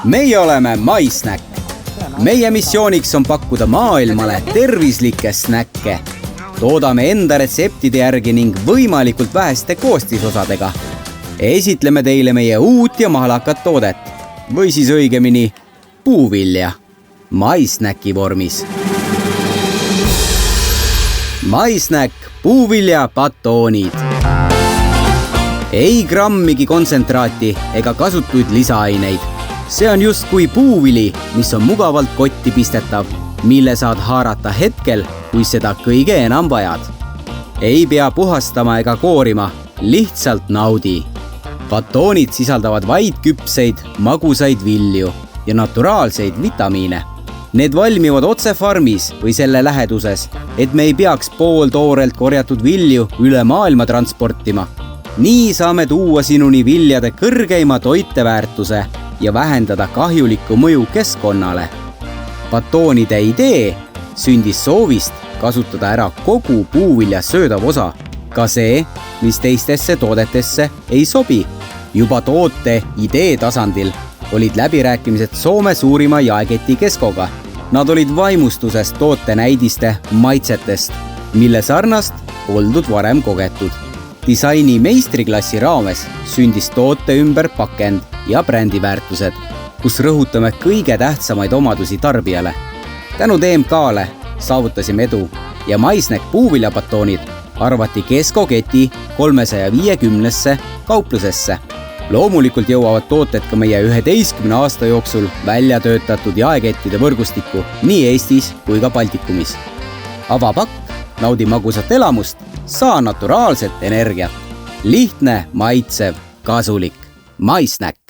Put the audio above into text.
meie oleme MySnack. Meie missiooniks on pakkuda maailmale tervislikke snäkke. Toodame enda retseptide järgi ning võimalikult väheste koostisosadega. Esitleme teile meie uut ja mahalakat toodet. Või siis õigemini puuvilja. MySnacki vormis. MySnack puuvilja batoonid. Ei grammigi kontsentraati ega kasutuid lisaaineid. See on just kui puuvili, mis on mugavalt kotti pistetav, mille saad haarata hetkel, kui seda kõige enam vajad. Ei pea puhastama ega koorima, lihtsalt naudi. Batoonid sisaldavad vaid küpseid, magusaid vilju ja naturaalseid vitamiine. Need valmivad otse farmis või selle läheduses, et me ei peaks pooltoorelt korjatud vilju üle maailma transportima. Nii saame tuua sinuni viljade kõrgeima toiteväärtuse ja vähendada kahjulikku mõju keskkonnale. Batoonide idee sündis soovist kasutada ära kogu puuvilja söödav osa, ka see, mis teistesse toodetesse ei sobi. Juba toote idee tasandil olid läbirääkimised Soome suurima jaeketi Keskoga. Nad olid vaimustuses toote näidiste maitsetest, mille sarnast oldud varem kogetud. Disaini meistriklassi raames sündis toote ümber pakend ja brändiväärtused, kus rõhutame kõige tähtsamaid omadusi tarbijale. Tänu DMK-le saavutasime edu ja MySnack puuviljabatoonid arvati Kesko keti 350 kauplusesse. Loomulikult jõuavad tooted ka meie 11 aasta jooksul välja töötatud jaekettide võrgustikku nii Eestis kui ka Baltikumis. Ava pakk, naudi magusat elamust, saa naturaalset energiat. Lihtne, maitsev, kasulik. MySnack.